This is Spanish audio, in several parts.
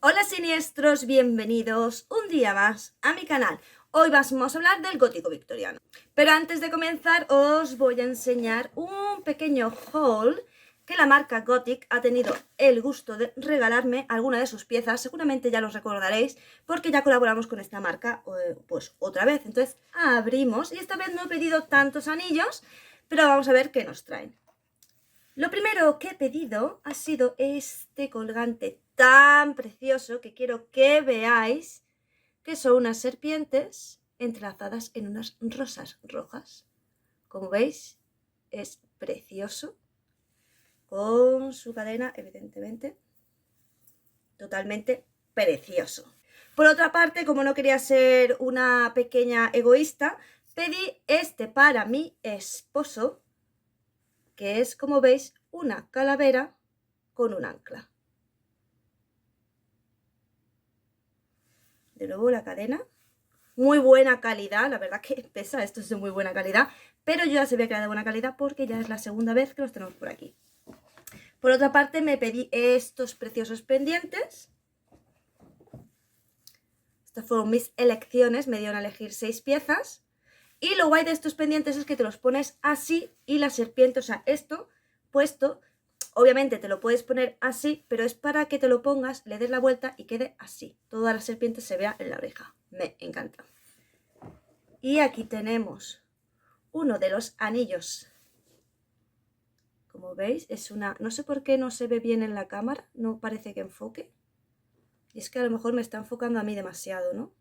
Hola siniestros, bienvenidos un día más a mi canal. Hoy vamos a hablar del gótico victoriano. Pero antes de comenzar os voy a enseñar un pequeño haul que la marca Gothic ha tenido el gusto de regalarme alguna de sus piezas. Seguramente ya los recordaréis porque ya colaboramos con esta marca pues otra vez. Entonces abrimos y esta vez no he pedido tantos anillos, pero vamos a ver qué nos traen. Lo primero que he pedido ha sido este colgante tan precioso que quiero que veáis, que son unas serpientes entrelazadas en unas rosas rojas. Como veis, es precioso, con su cadena, evidentemente, totalmente precioso. Por otra parte, como no quería ser una pequeña egoísta, pedí este para mi esposo, que es, como veis, una calavera con un ancla. De nuevo la cadena, muy buena calidad, la verdad que pesa, esto es de muy buena calidad, pero yo ya sabía que era de buena calidad porque ya es la segunda vez que los tenemos por aquí. Por otra parte me pedí estos preciosos pendientes. Estas fueron mis elecciones, me dieron a elegir 6 piezas. Y lo guay de estos pendientes es que te los pones así y la serpiente, o sea, esto puesto, obviamente te lo puedes poner así, pero es para que te lo pongas, le des la vuelta y quede así. Toda la serpiente se vea en la oreja. Me encanta. Y aquí tenemos uno de los anillos. Como veis, es una... No sé por qué no se ve bien en la cámara, no parece que enfoque. Y es que a lo mejor me está enfocando a mí demasiado, ¿no?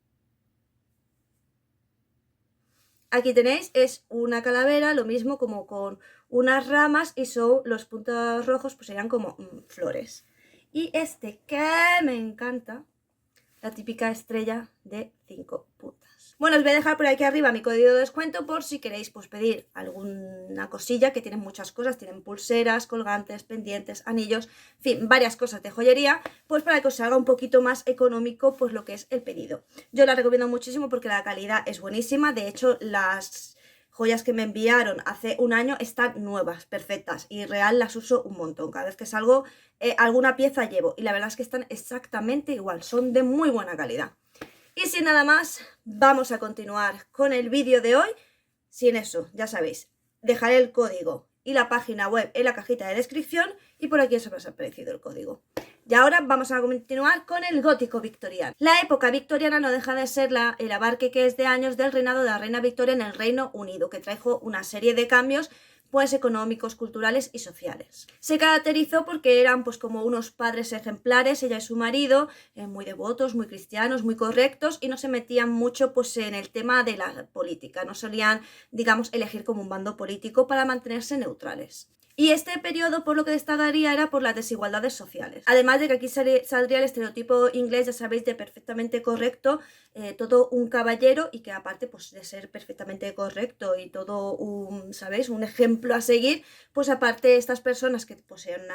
Aquí tenéis, es una calavera, lo mismo como con unas ramas y son los puntos rojos, pues serían como flores. Y este que me encanta, la típica estrella de 5 puntas. Bueno, os voy a dejar por aquí arriba mi código de descuento por si queréis pues pedir alguna cosilla, que tienen muchas cosas, tienen pulseras, colgantes, pendientes, anillos, en fin, varias cosas de joyería, pues para que os salga un poquito más económico pues lo que es el pedido. Yo la recomiendo muchísimo porque la calidad es buenísima, de hecho las joyas que me enviaron hace un año están nuevas, perfectas, y real las uso un montón. Cada vez que salgo alguna pieza llevo y la verdad es que están exactamente igual, son de muy buena calidad. Y sin nada más, vamos a continuar con el vídeo de hoy. Sin eso, ya sabéis, dejaré el código y la página web en la cajita de descripción y por aquí os habrá aparecido el código. Y ahora vamos a continuar con el gótico victoriano. La época victoriana no deja de ser el abarque que es de años del reinado de la reina Victoria en el Reino Unido, que trajo una serie de cambios pues económicos, culturales y sociales. Se caracterizó porque eran pues como unos padres ejemplares, ella y su marido, muy devotos, muy cristianos, muy correctos, y no se metían mucho pues en el tema de la política, no solían, digamos, elegir como un bando político para mantenerse neutrales. Y este periodo por lo que destacaría era por las desigualdades sociales. Además de que aquí saldría el estereotipo inglés, ya sabéis, de perfectamente correcto, todo un caballero, y que aparte pues de ser perfectamente correcto y todo un, ¿sabéis?, un ejemplo a seguir, pues aparte estas personas que poseen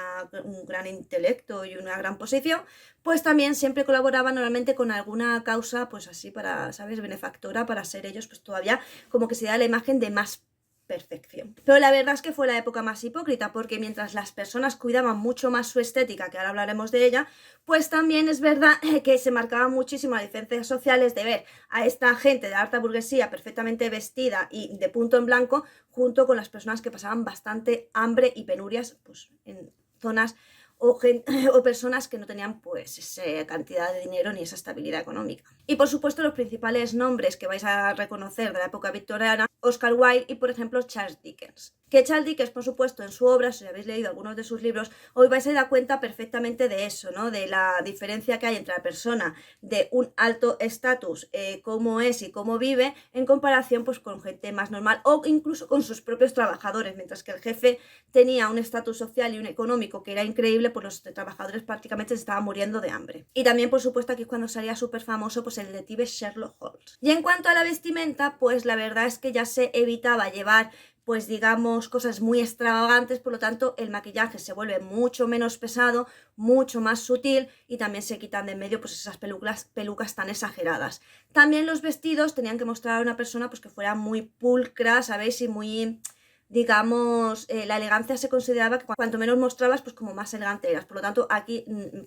un gran intelecto y una gran posición, pues también siempre colaboraban normalmente con alguna causa pues así para, ¿sabes?, benefactora, para ser ellos pues todavía como que se da la imagen de más perfección. Pero la verdad es que fue la época más hipócrita, porque mientras las personas cuidaban mucho más su estética, que ahora hablaremos de ella, pues también es verdad que se marcaban muchísimo las diferencias sociales de ver a esta gente de alta burguesía perfectamente vestida y de punto en blanco, junto con las personas que pasaban bastante hambre y penurias pues en zonas o personas que no tenían pues esa cantidad de dinero ni esa estabilidad económica. Y por supuesto los principales nombres que vais a reconocer de la época victoriana, Oscar Wilde y por ejemplo Charles Dickens. Que Charles Dickens, por supuesto, en su obra, si habéis leído algunos de sus libros, hoy vais a dar cuenta perfectamente de eso, ¿no? De la diferencia que hay entre la persona de un alto estatus, cómo es y cómo vive, en comparación pues con gente más normal o incluso con sus propios trabajadores. Mientras que el jefe tenía un estatus social y un económico que era increíble, pues los trabajadores prácticamente se estaban muriendo de hambre. Y también, por supuesto, aquí es cuando salía súper famoso pues el detective Sherlock Holmes. Y en cuanto a la vestimenta, pues la verdad es que ya se evitaba llevar pues digamos cosas muy extravagantes, por lo tanto el maquillaje se vuelve mucho menos pesado, mucho más sutil, y también se quitan de en medio pues esas pelucas tan exageradas. También los vestidos tenían que mostrar a una persona pues que fuera muy pulcra, ¿sabéis? Y muy, digamos, la elegancia se consideraba que cuanto menos mostrabas, pues como más elegante eras. Por lo tanto, aquí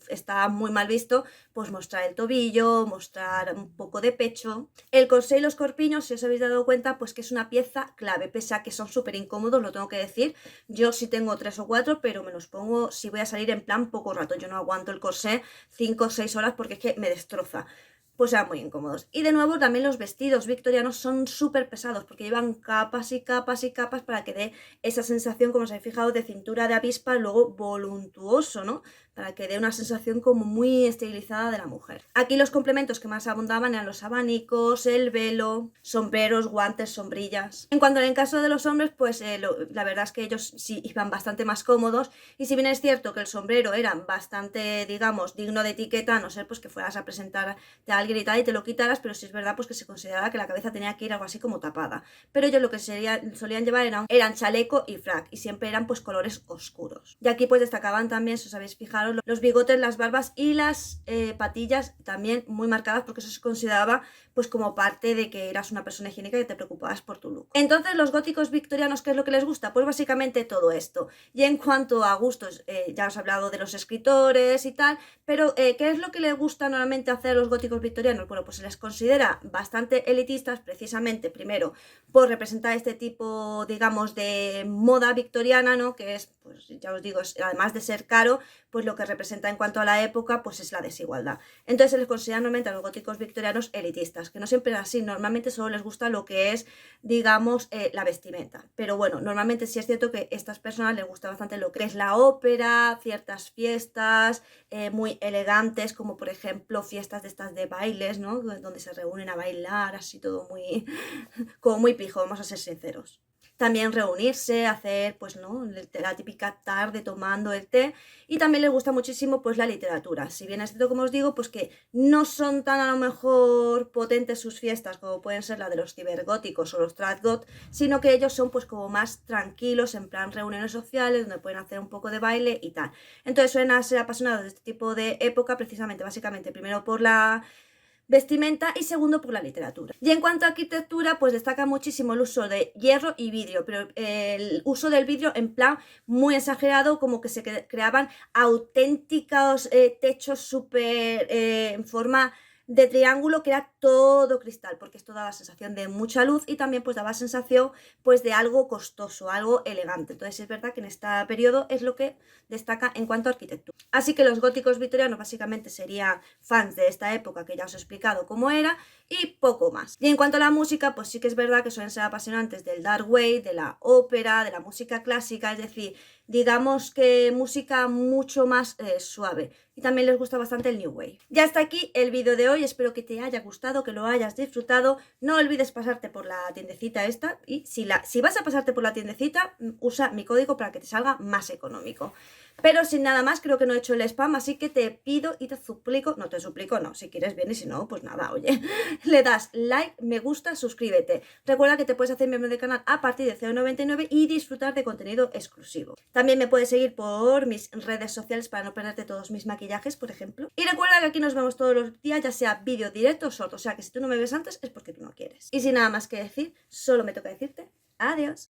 está muy mal visto pues mostrar el tobillo, mostrar un poco de pecho. El corsé y los corpiños, si os habéis dado cuenta, pues que es una pieza clave, pese a que son súper incómodos, lo tengo que decir. Yo sí tengo 3 o 4, pero me los pongo si voy a salir en plan poco rato. Yo no aguanto el corsé 5 o 6 horas porque es que me destroza. Pues eran muy incómodos. Y de nuevo también los vestidos victorianos son súper pesados porque llevan capas y capas y capas para que dé esa sensación, como os habéis fijado, de cintura de avispa, luego voluntuoso, ¿no? Para que dé una sensación como muy estilizada de la mujer. Aquí los complementos que más abundaban eran los abanicos, el velo, sombreros, guantes, sombrillas. En cuanto al caso de los hombres, pues la verdad es que ellos sí iban bastante más cómodos, y si bien es cierto que el sombrero era bastante, digamos, digno de etiqueta, a no ser pues que fueras a presentar a alguien y tal y te lo quitaras, pero sí es verdad pues que se consideraba que la cabeza tenía que ir algo así como tapada. Pero ellos lo que solían llevar eran chaleco y frac, y siempre eran pues colores oscuros. Y aquí pues destacaban también, si os habéis fijado, los bigotes, las barbas y las patillas también muy marcadas, porque eso se consideraba pues como parte de que eras una persona higiénica y te preocupabas por tu look. Entonces, los góticos victorianos, ¿qué es lo que les gusta? Pues básicamente todo esto. Y en cuanto a gustos, ya os he hablado de los escritores y tal, pero ¿qué es lo que les gusta normalmente hacer a los góticos victorianos? Bueno, pues se les considera bastante elitistas, precisamente, primero, por representar este tipo, digamos, de moda victoriana, ¿no? Que es, pues ya os digo, además de ser caro, pues lo que representa en cuanto a la época, pues es la desigualdad. Entonces se les considera normalmente a los góticos victorianos elitistas, que no siempre es así, normalmente solo les gusta lo que es, digamos, la vestimenta. Pero bueno, normalmente sí es cierto que a estas personas les gusta bastante lo que es la ópera, ciertas fiestas muy elegantes, como por ejemplo fiestas de estas de bailes, ¿no? Donde se reúnen a bailar, así todo muy, como muy pijo, vamos a ser sinceros. También reunirse, hacer, pues, ¿no? La típica tarde tomando el té. Y también les gusta muchísimo, pues, la literatura. Si bien es cierto, como os digo, pues que no son tan a lo mejor potentes sus fiestas como pueden ser la de los cibergóticos o los tradgot, sino que ellos son, pues, como más tranquilos, en plan reuniones sociales, donde pueden hacer un poco de baile y tal. Entonces suelen ser apasionados de este tipo de época, precisamente, básicamente, primero por la vestimenta y segundo por la literatura. Y en cuanto a arquitectura, pues destaca muchísimo el uso de hierro y vidrio, pero el uso del vidrio en plan muy exagerado, como que se creaban auténticos techos súper en forma de triángulo, que era todo cristal, porque esto daba sensación de mucha luz y también pues daba sensación pues de algo costoso, algo elegante. Entonces es verdad que en este periodo es lo que destaca en cuanto a arquitectura. Así que los góticos victorianos básicamente serían fans de esta época, que ya os he explicado cómo era, y poco más. Y en cuanto a la música, pues sí que es verdad que suelen ser apasionantes del dark wave, de la ópera, de la música clásica, es decir, digamos que música mucho más suave. Y también les gusta bastante el new wave. Ya hasta aquí el vídeo de hoy, espero que te haya gustado, que lo hayas disfrutado. No olvides pasarte por la tiendecita esta, y si vas a pasarte por la tiendecita, usa mi código para que te salga más económico. Pero sin nada más, creo que no he hecho el spam, así que te pido y te suplico, no te suplico, no, si quieres bien, y si no, pues nada, oye, le das like, me gusta, suscríbete. Recuerda que te puedes hacer miembro del canal a partir de 0,99 y disfrutar de contenido exclusivo. También me puedes seguir por mis redes sociales para no perderte todos mis maquillajes, por ejemplo. Y recuerda que aquí nos vemos todos los días, ya sea vídeo directo o short, o sea que si tú no me ves antes es porque tú no quieres. Y sin nada más que decir, solo me toca decirte adiós.